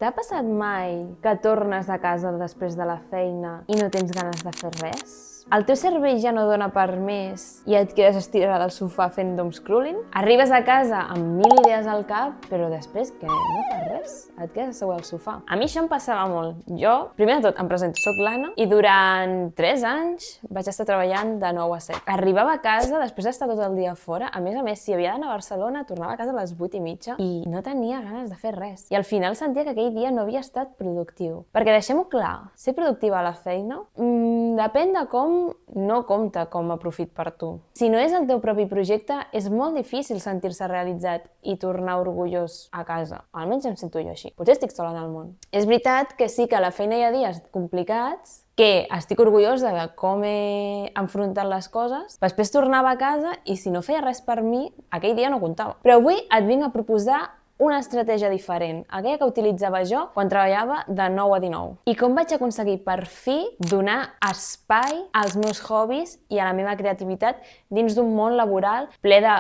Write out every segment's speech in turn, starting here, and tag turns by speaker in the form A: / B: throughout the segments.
A: T'ha passat mai que tornes a casa després de la feina i no tens ganes de fer res? El teu cervell ja no dona per més i et quedes estirada al sofà fent doomscrolling? Arribes a casa amb 1000 idees al cap, però després que no fas res, et quedes assegut al sofà. A mi això em passava molt. Jo, primer de tot, em presento, soc l'Anna, i durant 3 anys vaig estar treballant de 9 a 7. Arribava a casa després d'estar tot el dia fora, a més, si havia d'anar a Barcelona, tornava a casa a les 8:30 i no tenia ganes de fer res. I al final sentia que aquell dia no havia estat productiu. Perquè deixem-ho clar, ser productiva a la feina depèn de com no compta com a profit per tu. Si no és el teu propi projecte, és molt difícil sentir-se realitzat i tornar orgullós a casa. Almenys em sento jo així. Potser estic sola en el món. És veritat que sí que a la feina hi ha dies complicats, que estic orgullosa de com he enfrontat les coses, però després tornava a casa i si no feia res per mi, aquell dia no comptava. Però avui et vinc a proposar una estratègia diferent, aquella que utilitzava jo quan treballava de 9 a 19. I com vaig aconseguir per fi donar espai als meus hobbies i a la meva creativitat dins d'un món laboral ple de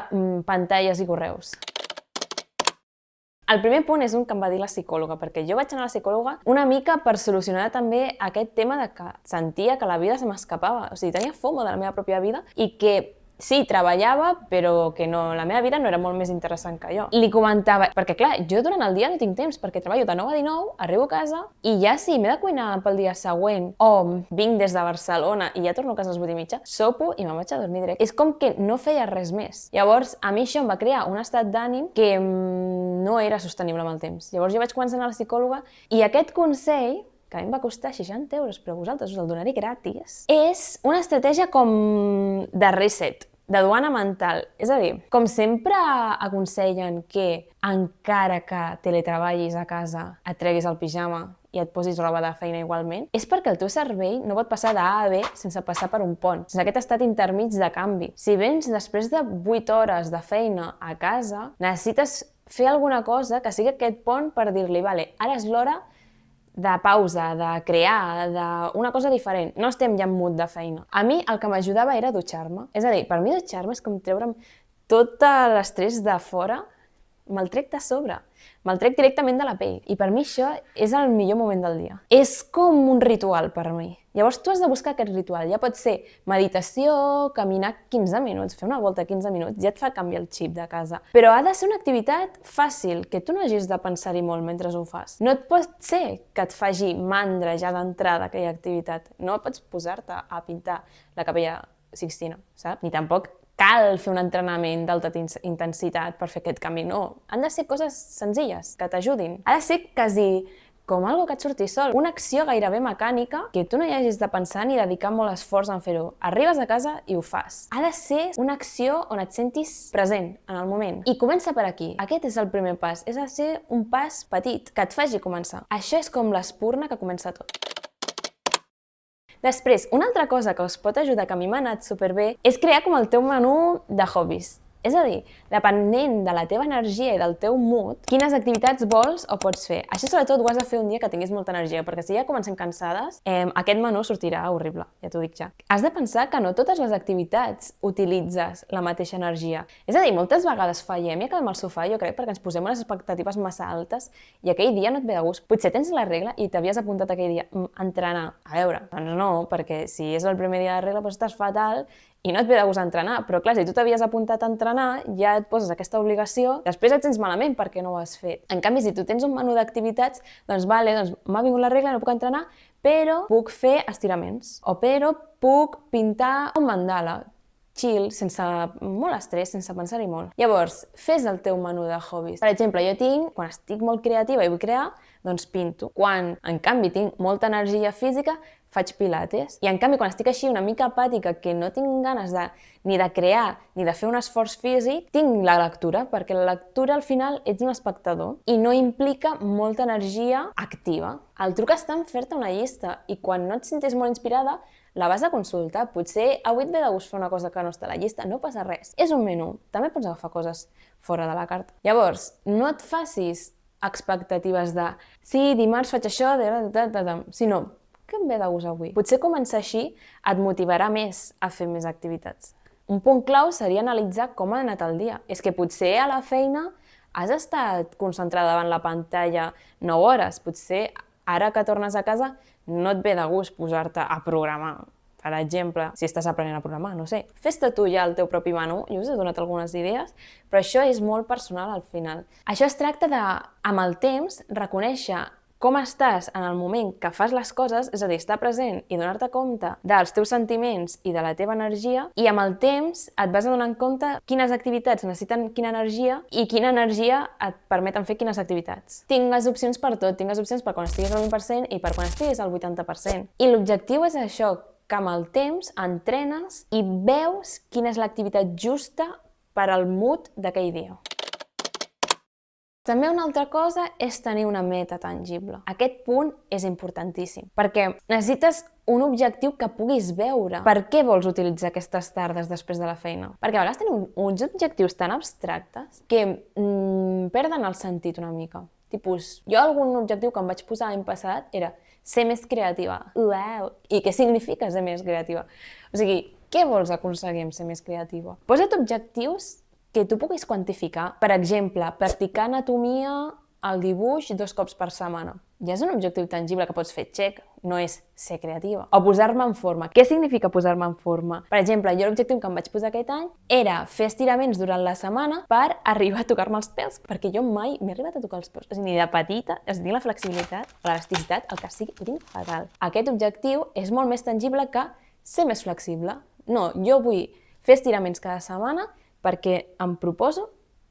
A: pantalles i correus. El primer punt és un que em va dir la psicòloga, perquè jo vaig anar a la psicòloga una mica per solucionar també aquest tema de que sentia que la vida se m'escapava. O sigui, tenia FOMO de la meva pròpia vida i que sí, treballava, però que no, la meva vida no era molt més interessant que jo. Li comentava, perquè clar, jo durant el dia no tinc temps, perquè treballo de 9 a 19, arribo a casa i ja sí, m'he de cuinar pel dia següent, o vinc des de Barcelona i ja torno a casa a les 8:30, sopo i me'n vaig a dormir directe. És com que no feia res més. Llavors, a mi això em va crear un estat d'ànim que no era sostenible amb el temps. Llavors jo vaig començar a anar a la psicòloga i aquest consell, que a mi em va costar 60 euros, però vosaltres us el donaré gratis, és una estratègia com de reset, de duana mental. És a dir, com sempre aconsellen que encara que teletreballis a casa et treguis el pijama i et posis roba de feina igualment, és perquè el teu cervell no pot passar d'A a B sense passar per un pont, sense aquest estat intermig de canvi. Si vens després de 8 hores de feina a casa, necessites fer alguna cosa que sigui aquest pont per dir-li, vale, ara és l'hora de pausa, de crear, d'una cosa diferent. No estem ja en mood de feina. A mi el que m'ajudava era dutxar-me. És a dir, per mi dutxar-me és com treure'm tot l'estrès de fora, me'l trec de sobre. Me'l trec directament de la pell. I per mi això és el millor moment del dia. És com un ritual per mi. Llavors tu has de buscar aquest ritual. Ja pot ser meditació, caminar 15 minuts, fer una volta 15 minuts, ja et fa canviar el xip de casa. Però ha de ser una activitat fàcil, que tu no hagis de pensar-hi molt mentre ho fas. No et pot ser que et faci mandra ja d'entrada aquella activitat. No pots posar-te a pintar la Capella Sixtina, saps? Ni tampoc cal fer un entrenament d'alta intensitat per fer aquest canvi, no. Han de ser coses senzilles, que t'ajudin. Ha de ser quasi com algo que et surti sol, una acció gairebé mecànica que tu no hi hagis de pensar ni dedicar molt esforç en fer-ho. Arribes a casa i ho fas. Ha de ser una acció on et sentis present en el moment. I comença per aquí. Aquest és el primer pas. És de ser un pas petit, que et faci començar. Això és com l'espurna que comença tot. Després, una altra cosa que us pot ajudar, que a mi m'ha anat superbé, és crear com el teu menú de hobbies. És a dir, depenent de la teva energia i del teu mood, quines activitats vols o pots fer. Això sobretot ho has de fer un dia que tinguis molta energia, perquè si ja comencem cansades, aquest menú sortirà horrible, ja t'ho dic ja. Has de pensar que no totes les activitats utilitzes la mateixa energia. És a dir, moltes vegades fallem i acabem al sofà, jo crec, perquè ens posem unes expectatives massa altes i aquell dia no et ve de gust. Potser tens la regla i t'havies apuntat aquell dia entrenar. A veure, doncs no, perquè si és el primer dia de regla, doncs estàs fatal i no et ve de gust entrenar, però clar, si tu t'havies apuntat a entrenar, ja et poses aquesta obligació, després et sents malament perquè no ho has fet. En canvi, si tu tens un menú d'activitats, doncs vale, doncs m'ha vingut la regla, no puc entrenar, però puc fer estiraments, o però puc pintar un mandala, chill, sense molt estrès, sense pensar-hi molt. Llavors, fes el teu menú de hobbies. Per exemple, jo tinc, quan estic molt creativa i vull crear, doncs pinto. Quan, en canvi, tinc molta energia física, faig pilates. I en canvi, quan estic així una mica apàtica, que no tinc ganes ni de crear ni de fer un esforç físic, tinc la lectura, perquè la lectura al final ets un espectador i no implica molta energia activa. El truc està en fer-te una llista i quan no et sentis molt inspirada, la vas a consultar. Potser avui et ve de gust fer una cosa que no està a la llista, no passa res. És un menú, també pots agafar coses fora de la carta. Llavors, no et facis expectatives de sí, dimarts faig això, sinó què em ve de gust avui? Potser començar així et motivarà més a fer més activitats. Un punt clau seria analitzar com ha anat el dia. És que potser a la feina has estat concentrada davant la pantalla 9 hores, potser ara que tornes a casa no et ve de gust posar-te a programar. Per exemple, si estàs aprenent a programar, no sé. Fes-te tu ja el teu propi menú, jo us he donat algunes idees, però això és molt personal al final. Això es tracta de, amb el temps, reconèixer com estàs en el moment que fas les coses, és a dir, estar present i donar-te compte dels teus sentiments i de la teva energia, i amb el temps et vas adonant compte quines activitats necessiten quina energia i quina energia et permeten fer quines activitats. Tingues opcions per tot, tingues opcions per quan estiguis al 20% i per quan estiguis al 80%. I l'objectiu és això, que amb el temps entrenes i veus quina és l'activitat justa per al mood d'aquell dia. També una altra cosa és tenir una meta tangible. Aquest punt és importantíssim, perquè necessites un objectiu que puguis veure. Per què vols utilitzar aquestes tardes després de la feina? Perquè a vegades tenim uns objectius tan abstractes que perden el sentit una mica. Tipus, jo algun objectiu que em vaig posar l'any passat era ser més creativa. Uau! I què significa ser més creativa? O sigui, què vols aconseguir amb ser més creativa? Posa't objectius que tu puguis quantificar. Per exemple, practicar anatomia al dibuix 2 cops per setmana. Ja és un objectiu tangible que pots fer check, no és ser creativa. O posar-me en forma. Què significa posar-me en forma? Per exemple, jo l'objectiu que em vaig posar aquest any era fer estiraments durant la setmana per arribar a tocar-me els pèls, perquè jo mai m'he arribat a tocar els pèls. O sigui, ni de petita, és a dir, la flexibilitat, l'elasticitat, el que sigui, ho tinc fatal. Aquest objectiu és molt més tangible que ser més flexible. No, jo vull fer estiraments cada setmana perquè em proposo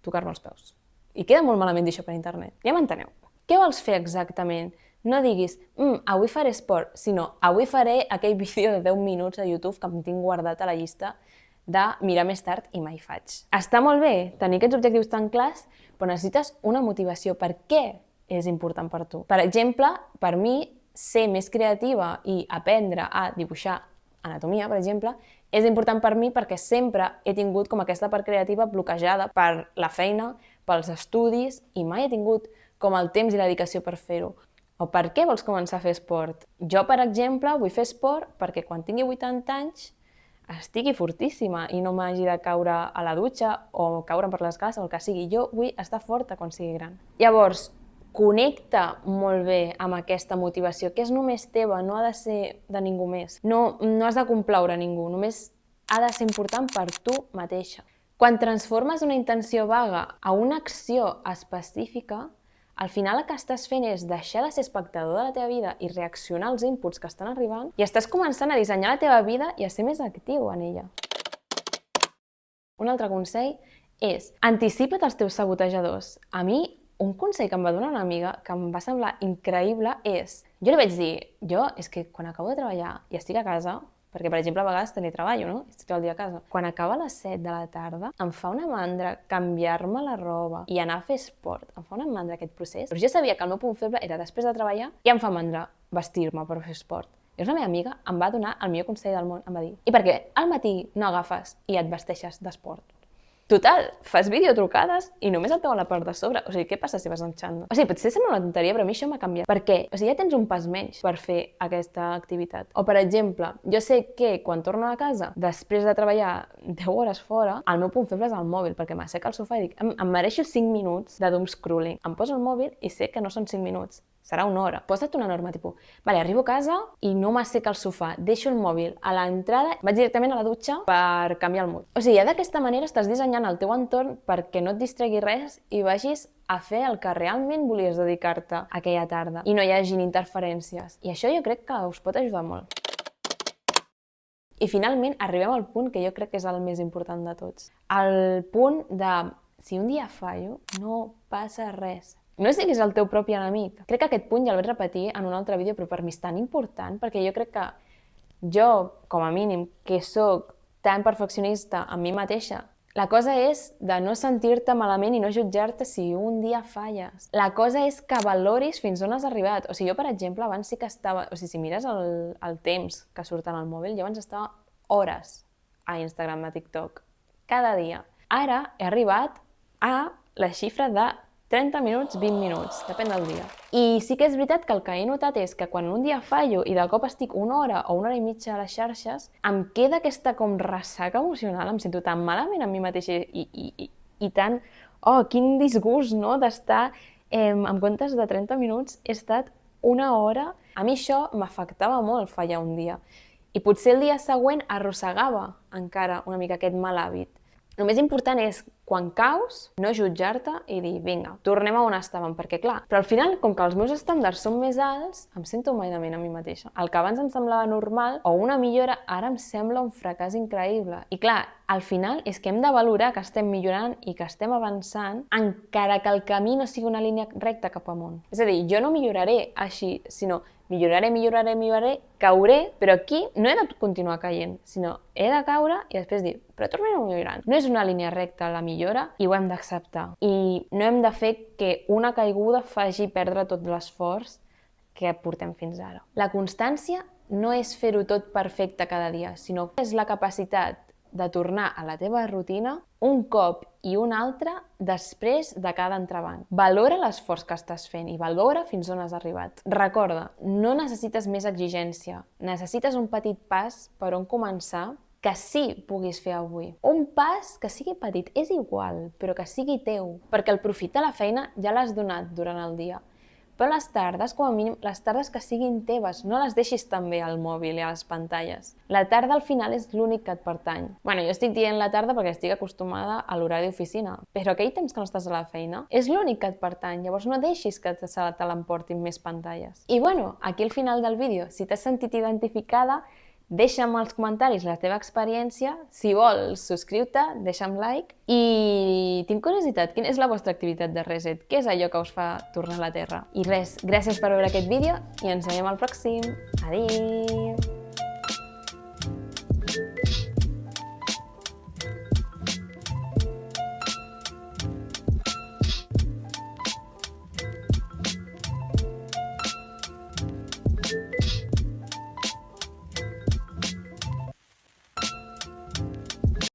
A: tocar-me els peus. I queda molt malament dir això per internet. Ja m'enteneu. Què vols fer exactament? No diguis, avui faré esport, sinó avui faré aquell vídeo de 10 minuts a YouTube que em tinc guardat a la llista de mirar més tard i mai faig. Està molt bé tenir aquests objectius tan clars, però necessites una motivació. Per què és important per tu? Per exemple, per mi, ser més creativa i aprendre a dibuixar anatomia, per exemple, és important per mi perquè sempre he tingut com aquesta part creativa bloquejada per la feina, pels estudis, i mai he tingut com el temps i la dedicació per fer-ho. O per què vols començar a fer esport? Jo, per exemple, vull fer esport perquè quan tingui 80 anys estigui fortíssima i no m'hagi de caure a la dutxa o caure per les escales o el que sigui. Jo vull estar forta quan sigui gran. Llavors, connecta molt bé amb aquesta motivació, que és només teva, no ha de ser de ningú més. No has de complaure a ningú, només ha de ser important per tu mateixa. Quan transformes una intenció vaga a una acció específica, al final el que estàs fent és deixar de ser espectador de la teva vida i reaccionar als inputs que estan arribant i estàs començant a dissenyar la teva vida i a ser més actiu en ella. Un altre consell és anticipa't els teus sabotejadors. A mi, un consell que em va donar una amiga que em va semblar increïble és... Jo li vaig dir, és que quan acabo de treballar i estic a casa, perquè, per exemple, a vegades teletreballo, no? Estic tot el dia a casa. Quan acaba a les 7 de la tarda, em fa una mandra canviar-me la roba i anar a fer esport. Em fa una mandra aquest procés. Però jo sabia que el meu punt feble era després de treballar i em fa mandra vestir-me per fer esport. I la meva amiga em va donar el millor consell del món. Em va dir, i per què al matí no agafes i et vesteixes d'esport? Total, fas videotrucades i només et veuen la part de sobre. O sigui, què passa si vas en xandall? O sigui, potser sembla una tonteria, però a mi això m'ha canviat. Per què? O sigui, ja tens un pas menys per fer aquesta activitat. O, per exemple, jo sé que quan torno a casa, després de treballar 10 hores fora, el meu punt feble és el mòbil, perquè m'asseca al sofà i dic, em mereixo 5 minuts de doom scrolling. Em poso el mòbil i sé que no són 5 minuts. Serà una hora. Posa't una norma, tipus, vale, arribo a casa i no m'asseca al sofà, deixo el mòbil a l'entrada, vaig directament a la dutxa per canviar el mood. O sigui, ja d'aquesta manera estàs dissenyant el teu entorn perquè no et distregui res i vagis a fer el que realment volies dedicar-te aquella tarda i no hi hagin interferències. I això jo crec que us pot ajudar molt. I finalment arribem al punt que jo crec que és el més important de tots. El punt de, si un dia fallo, no passa res. No siguis el teu propi enemic. Crec que aquest punt ja el vaig repetir en un altre vídeo, però per mi és tan important, perquè jo crec que jo, com a mínim, que sóc tan perfeccionista amb mi mateixa, la cosa és de no sentir-te malament i no jutjar-te si un dia falles. La cosa és que valoris fins on has arribat. O sigui, jo, per exemple, abans sí que estava... O sigui, si mires el temps que surt en el mòbil, jo abans estava hores a Instagram, a TikTok, cada dia. Ara he arribat a la xifra de 30 minuts, 20 minuts, depèn del dia. I sí que és veritat que el que he notat és que quan un dia fallo i de cop estic una hora o una hora i mitja a les xarxes, em queda aquesta com ressaca emocional, em sento tan malament amb mi mateixa i tan Oh, quin disgust, no?, d'estar en comptes de 30 minuts he estat una hora. A mi això m'afectava molt fa ja un dia. I potser el dia següent arrossegava encara una mica aquest mal hàbit. El més important és, quan caus, no jutjar-te i dir, vinga, tornem a on estàvem, perquè clar, però al final, com que els meus estàndards són més alts, em sento malament a mi mateixa. El que abans em semblava normal o una millora, ara em sembla un fracàs increïble. I clar, al final és que hem de valorar que estem millorant i que estem avançant, encara que el camí no sigui una línia recta cap amunt. És a dir, jo no milloraré així, sinó milloraré, cauré, però aquí no he de continuar caient, sinó he de caure i després dir, però tornaré millorant. No és una línia recta la millora i ho hem d'acceptar. I no hem de fer que una caiguda faci perdre tot l'esforç que portem fins ara. La constància no és fer-ho tot perfecte cada dia, sinó que és la capacitat de tornar a la teva rutina un cop i un altre després de cada entrebanc. Valora l'esforç que estàs fent i valora fins on has arribat. Recorda, no necessites més exigència, necessites un petit pas per on començar que sí puguis fer avui. Un pas que sigui petit, és igual, però que sigui teu, perquè el profit de la feina ja l'has donat durant el dia. Però les tardes, com a mínim, les tardes que siguin teves, no les deixis també al mòbil i a les pantalles. La tarda al final és l'únic que et pertany. Bueno, jo estic dient la tarda perquè estic acostumada a l'horari d'oficina, però aquell temps que no estàs a la feina és l'únic que et pertany, llavors no deixis que te l'emportin més pantalles. I bueno, aquí al final del vídeo, si t'has sentit identificada, deixa'm als comentaris la teva experiència, si vols subscriu-te, deixa'm like i tinc curiositat, quina és la vostra activitat de reset? Què és allò que us fa tornar a la Terra? I res, gràcies per veure aquest vídeo i ens veiem al pròxim. Adéu!